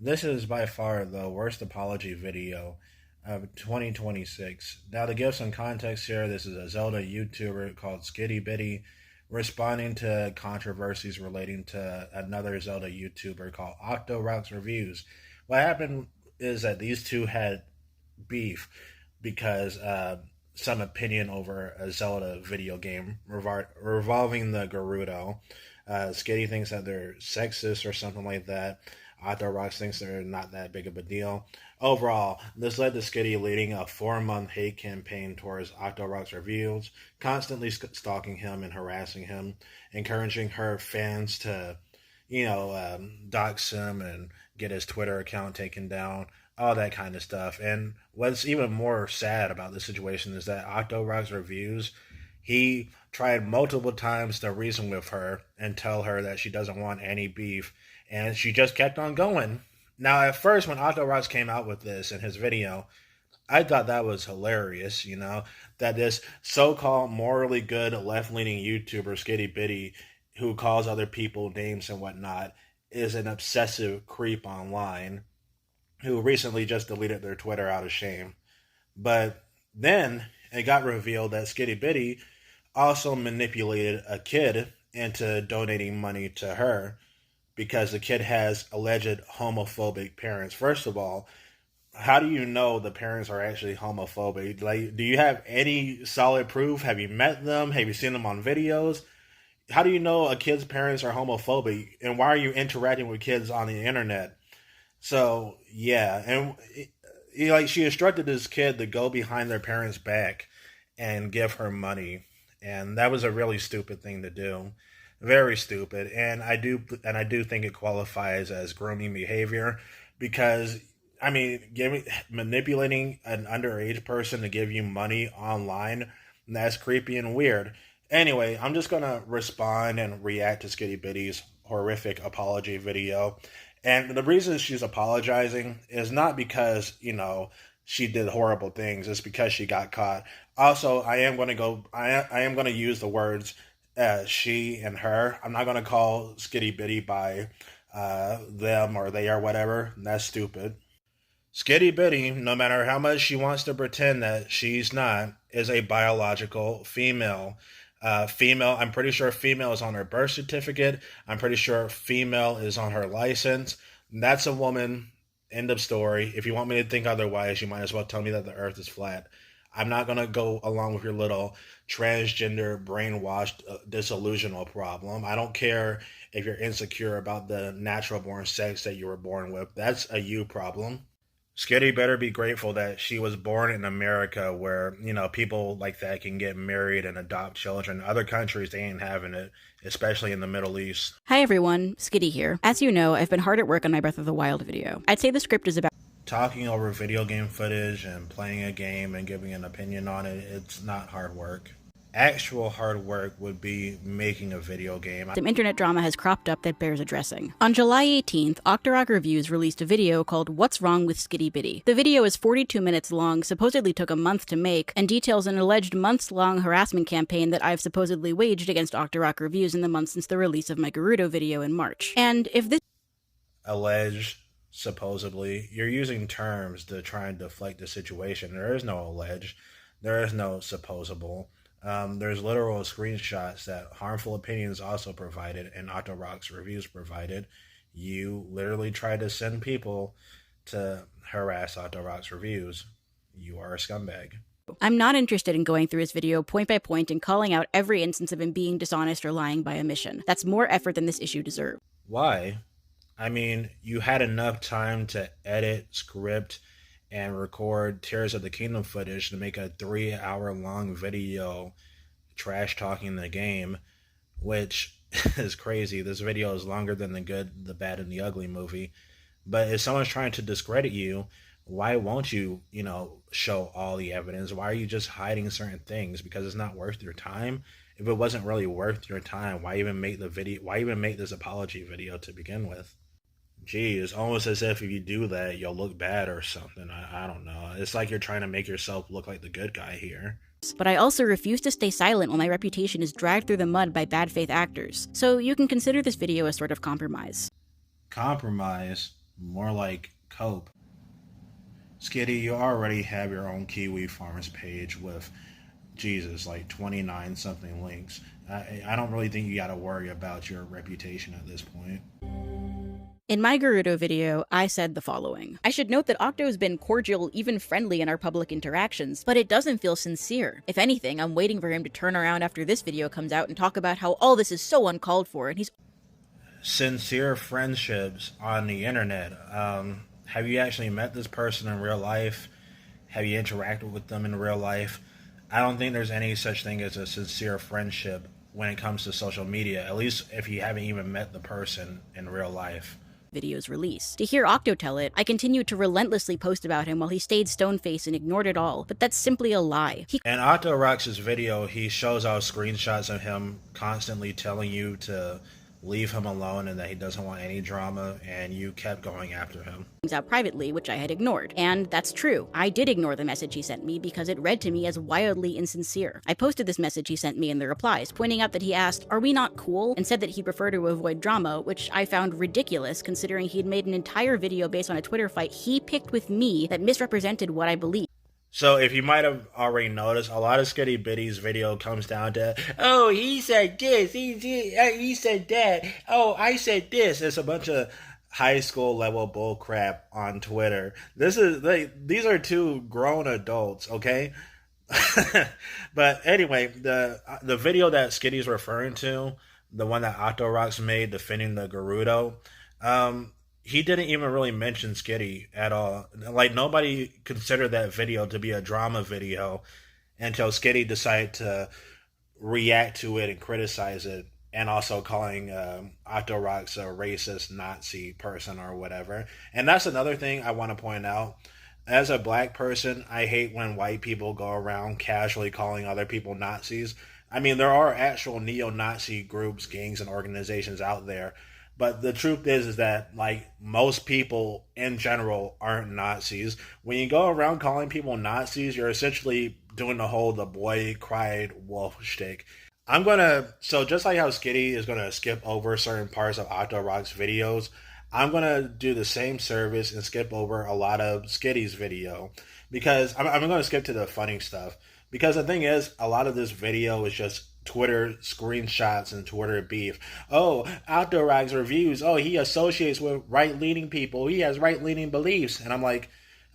This is by far the worst apology video of 2026. Now, to give some context here, this is a Zelda YouTuber called Skitty Bitty responding to controversies relating to another Zelda YouTuber called Octorocks Reviews. What happened is that these two had beef because some opinion over a Zelda video game revolving the Gerudo. Skitty thinks that they're sexist or something like that. Octorocks thinks they're not that big of a deal. Overall, this led to Skitty leading a 4-month hate campaign towards Octorocks Reviews, constantly stalking him and harassing him, encouraging her fans to, dox him and get his Twitter account taken down, all that kind of stuff. And what's even more sad about this situation is that Octorocks Reviews, he tried multiple times to reason with her and tell her that she doesn't want any beef, and she just kept on going. Now, at first, when Octorocks came out with this in his video, I thought that was hilarious, that this so-called morally good left-leaning YouTuber, Skitty Bitty, who calls other people names and whatnot, is an obsessive creep online who recently just deleted their Twitter out of shame. But then it got revealed that Skitty Bitty also manipulated a kid into donating money to her because the kid has alleged homophobic parents. First of all, how do you know the parents are actually homophobic? Like, do you have any solid proof? Have you met them? Have you seen them on videos? How do you know a kid's parents are homophobic? And why are you interacting with kids on the internet? So, yeah. And she instructed this kid to go behind their parents' back and give her money. And that was a really stupid thing to do. Very stupid. And I do think it qualifies as grooming behavior because manipulating an underage person to give you money online, that's creepy and weird. Anyway, I'm just gonna respond and react to Skitty Bitty's horrific apology video. And the reason she's apologizing is not because, she did horrible things. It's because she got caught. Also, I am going to use the words she and her. I'm not going to call Skitty Bitty by them or they or whatever. That's stupid. Skitty Bitty, no matter how much she wants to pretend that she's not, is a biological female. Female, I'm pretty sure female is on her birth certificate. I'm pretty sure female is on her license. That's a woman. End of story. If you want me to think otherwise, you might as well tell me that the earth is flat. I'm not going to go along with your little transgender, brainwashed, disillusional problem. I don't care if you're insecure about the natural born sex that you were born with. That's a you problem. Skitty better be grateful that she was born in America where, people like that can get married and adopt children. Other countries, they ain't having it, especially in the Middle East. Hi everyone, Skitty here. As you know, I've been hard at work on my Breath of the Wild video. I'd say the script is about talking over video game footage and playing a game and giving an opinion on it. It's not hard work. Actual hard work would be making a video game. Some internet drama has cropped up that bears addressing. On July 18th, Octorok Reviews released a video called What's Wrong with Skitty Bitty. The video is 42 minutes long, supposedly took a month to make, and details an alleged months-long harassment campaign that I've supposedly waged against Octorok Reviews in the months since the release of my Gerudo video in March. And if this alleged, supposedly, you're using terms to try and deflect the situation. There is no alleged. There is no supposable. There's literal screenshots that Harmful Opinions also provided and Octorocks Reviews provided. You literally tried to send people to harass Octorocks Reviews. You are a scumbag. I'm not interested in going through his video point by point and calling out every instance of him being dishonest or lying by omission. That's more effort than this issue deserves. Why? You had enough time to edit, script, and record Tears of the Kingdom footage to make a 3-hour-long video trash talking the game, which is crazy. This video is longer than The Good, the Bad, and the Ugly movie. But if someone's trying to discredit you, why won't you, show all the evidence? Why are you just hiding certain things? Because it's not worth your time? If it wasn't really worth your time, why even make the video? Why even make this apology video to begin with? Gee, it's almost as if you do that, you'll look bad or something. I don't know. It's like you're trying to make yourself look like the good guy here. But I also refuse to stay silent when my reputation is dragged through the mud by bad faith actors. So you can consider this video a sort of compromise. Compromise? More like cope. Skitty, you already have your own Kiwi Farms page with, Jesus, like 29 something links. I don't really think you got to worry about your reputation at this point. In my Gerudo video, I said the following. I should note that Octo's been cordial, even friendly in our public interactions, but it doesn't feel sincere. If anything, I'm waiting for him to turn around after this video comes out and talk about how all this is so uncalled for, and he's Sincere friendships on the internet. Have you actually met this person in real life? Have you interacted with them in real life? I don't think there's any such thing as a sincere friendship when it comes to social media, at least if you haven't even met the person in real life. Video's release. To hear Octo tell it, I continued to relentlessly post about him while he stayed stone-faced and ignored it all, but that's simply a lie. In Octo Rox's video, he shows out screenshots of him constantly telling you to leave him alone and that he doesn't want any drama, and you kept going after him. Out privately, which I had ignored. And that's true. I did ignore the message he sent me because it read to me as wildly insincere. I posted this message he sent me in the replies, pointing out that he asked, "Are we not cool?" and said that he'd prefer to avoid drama, which I found ridiculous considering he'd made an entire video based on a Twitter fight he picked with me that misrepresented what I believe. So if you might have already noticed, a lot of Skitty Bitty's video comes down to, oh, he said this, he said that, oh, I said this. It's a bunch of high school level bull crap on Twitter. These are two grown adults, okay? But anyway, the video that Skitty's referring to, the one that Octorox made defending the Gerudo, he didn't even really mention Skitty at all. Like, nobody considered that video to be a drama video until Skitty decided to react to it and criticize it, and also calling Octorox a racist Nazi person or whatever. And that's another thing I want to point out. As a black person, I hate when white people go around casually calling other people Nazis. I mean, there are actual neo-Nazi groups, gangs, and organizations out there. But the truth is that, like, most people in general aren't Nazis. When you go around calling people Nazis, you're essentially doing the boy cried wolf shtick. So just like how Skitty is gonna skip over certain parts of Octorock's videos, I'm gonna do the same service and skip over a lot of Skitty's video. Because I'm gonna skip to the funny stuff. Because the thing is, a lot of this video is just Twitter screenshots and Twitter beef. Oh, Octorock's reviews. Oh, he associates with right-leaning people. He has right-leaning beliefs. And I'm like,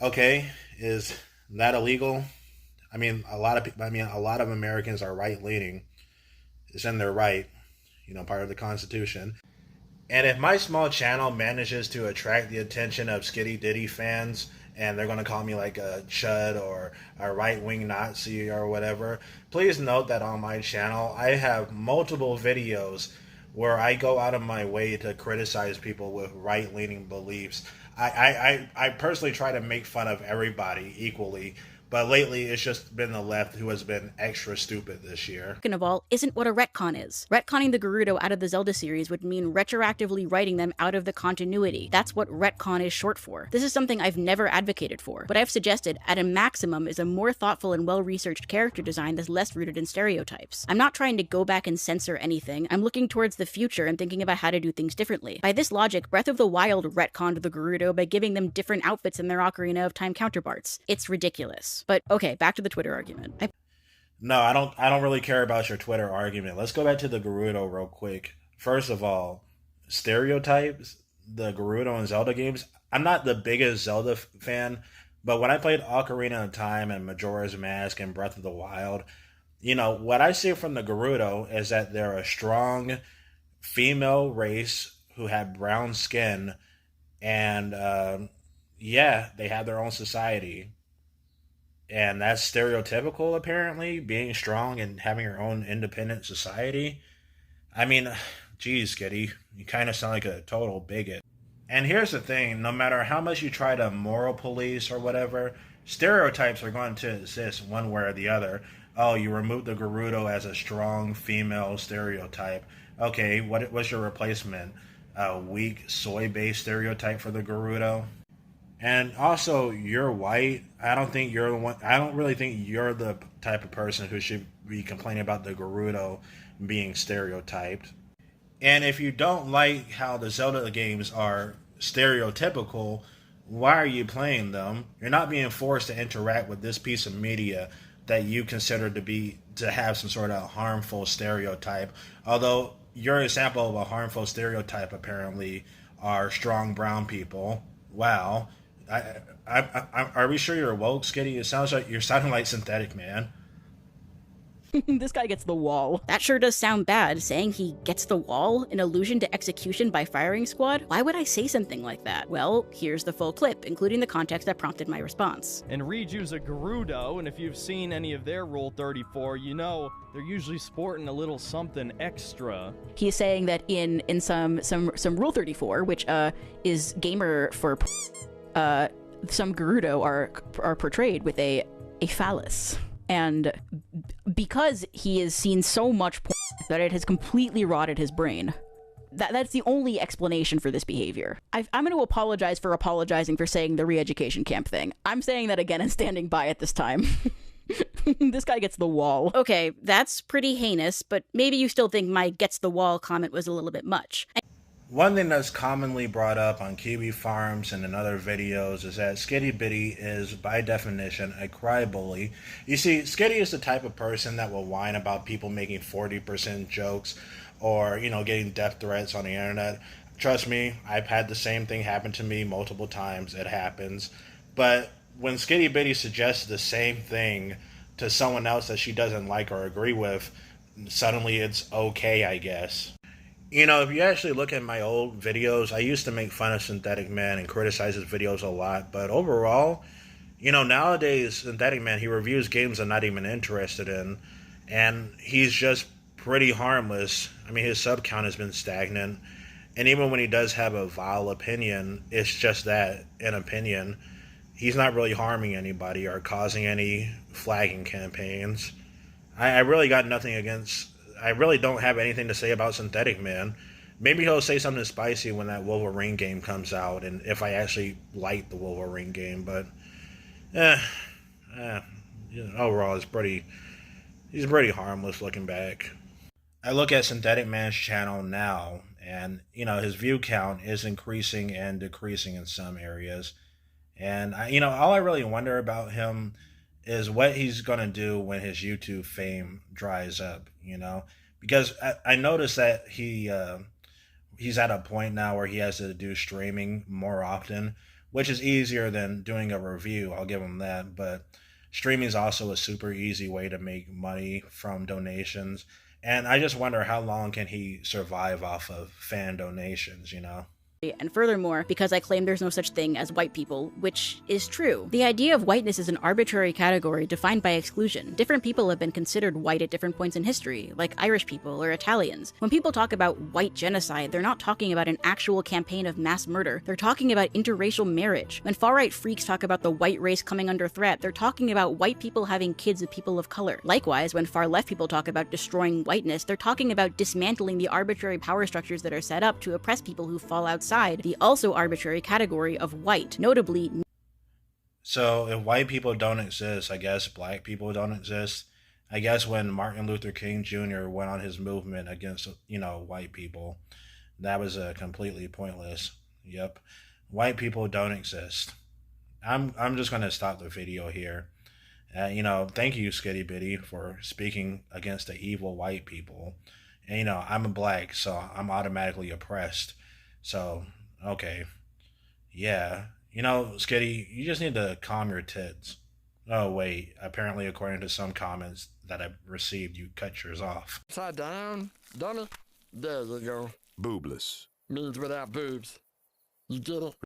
okay, is that illegal? I mean, a lot of Americans are right-leaning. It's in their right, part of the Constitution. And if my small channel manages to attract the attention of Skitty Ditty fans, and they're going to call me like a chud or a right-wing Nazi or whatever, please note that on my channel, I have multiple videos where I go out of my way to criticize people with right-leaning beliefs. I personally try to make fun of everybody equally, but lately it's just been the left who has been extra stupid this year. Second of all, isn't what a retcon is. Retconning the Gerudo out of the Zelda series would mean retroactively writing them out of the continuity. That's what retcon is short for. This is something I've never advocated for. What I've suggested, at a maximum, is a more thoughtful and well-researched character design that's less rooted in stereotypes. I'm not trying to go back and censor anything. I'm looking towards the future and thinking about how to do things differently. By this logic, Breath of the Wild retconned the Gerudo by giving them different outfits than their Ocarina of Time counterparts. It's ridiculous. But okay, back to the Twitter argument. No, I don't really care about your Twitter argument. Let's go back to the Gerudo real quick. First of all, stereotypes, the Gerudo and Zelda games. I'm not the biggest Zelda fan, but when I played Ocarina of Time and Majora's Mask and Breath of the Wild, what I see from the Gerudo is that they're a strong female race who have brown skin, and they have their own society. And that's stereotypical, apparently, being strong and having your own independent society. I mean, geez, Skitty, you kind of sound like a total bigot. And here's the thing, no matter how much you try to moral police or whatever, stereotypes are going to exist one way or the other. Oh, you remove the Gerudo as a strong female stereotype. Okay, what's your replacement? A weak soy-based stereotype for the Gerudo? And also, you're white. I don't really think you're the type of person who should be complaining about the Gerudo being stereotyped. And if you don't like how the Zelda games are stereotypical, why are you playing them? You're not being forced to interact with this piece of media that you consider to have some sort of harmful stereotype. Although your example of a harmful stereotype apparently are strong brown people. Wow. Are we sure you're woke, Skitty? It sounds like you're sounding like Synthetic Man. This guy gets the wall. That sure does sound bad, saying he gets the wall, an allusion to execution by firing squad. Why would I say something like that? Well, here's the full clip, including the context that prompted my response. And Riju's a Gerudo, and if you've seen any of their Rule 34, you know they're usually sporting a little something extra. He's saying that in some Rule 34, which is gamer for some Gerudo are portrayed with a phallus. And because he has seen so much porn that it has completely rotted his brain. That's the only explanation for this behavior. I'm going to apologize for apologizing for saying the re-education camp thing. I'm saying that again and standing by it this time. This guy gets the wall. Okay, that's pretty heinous, but maybe you still think my gets the wall comment was a little bit much. One thing that's commonly brought up on Kiwi Farms and in other videos is that Skitty Bitty is, by definition, a crybully. You see, Skitty is the type of person that will whine about people making 40% jokes or, getting death threats on the internet. Trust me, I've had the same thing happen to me multiple times. It happens. But when Skitty Bitty suggests the same thing to someone else that she doesn't like or agree with, suddenly it's okay, I guess. If you actually look at my old videos, I used to make fun of Synthetic Man and criticize his videos a lot. But overall, nowadays, Synthetic Man, he reviews games I'm not even interested in. And he's just pretty harmless. I mean, his sub count has been stagnant. And even when he does have a vile opinion, it's just that, an opinion. He's not really harming anybody or causing any flagging campaigns. I really got nothing against... I really don't have anything to say about Synthetic Man. Maybe he'll say something spicy when that Wolverine game comes out, and if I actually like the Wolverine game, but overall he's pretty harmless looking back. I look at Synthetic Man's channel now, and his view count is increasing and decreasing in some areas, and all I really wonder about him is what he's gonna do when his YouTube fame dries up, because I noticed that he's at a point now where he has to do streaming more often, which is easier than doing a review. I'll give him that, but streaming is also a super easy way to make money from donations, and I just wonder how long can he survive off of fan donations, And furthermore, because I claim there's no such thing as white people, which is true. The idea of whiteness is an arbitrary category defined by exclusion. Different people have been considered white at different points in history, like Irish people or Italians. When people talk about white genocide, they're not talking about an actual campaign of mass murder. They're talking about interracial marriage. When far-right freaks talk about the white race coming under threat, they're talking about white people having kids with people of color. Likewise, when far-left people talk about destroying whiteness, they're talking about dismantling the arbitrary power structures that are set up to oppress people who fall outside the also arbitrary category of white, notably. So if white people don't exist, I guess black people don't exist. I guess when Martin Luther King Jr. went on his movement against, white people, that was completely pointless. Yep. White people don't exist. I'm just going to stop the video here. Thank you, Skitty Bitty, for speaking against the evil white people. And, I'm a black, so I'm automatically oppressed. So, okay. Yeah. Skitty, you just need to calm your tits. Oh, wait. Apparently, according to some comments that I've received, you cut yours off. Upside down, don't it? There you go. Boobless. Means without boobs. You get it?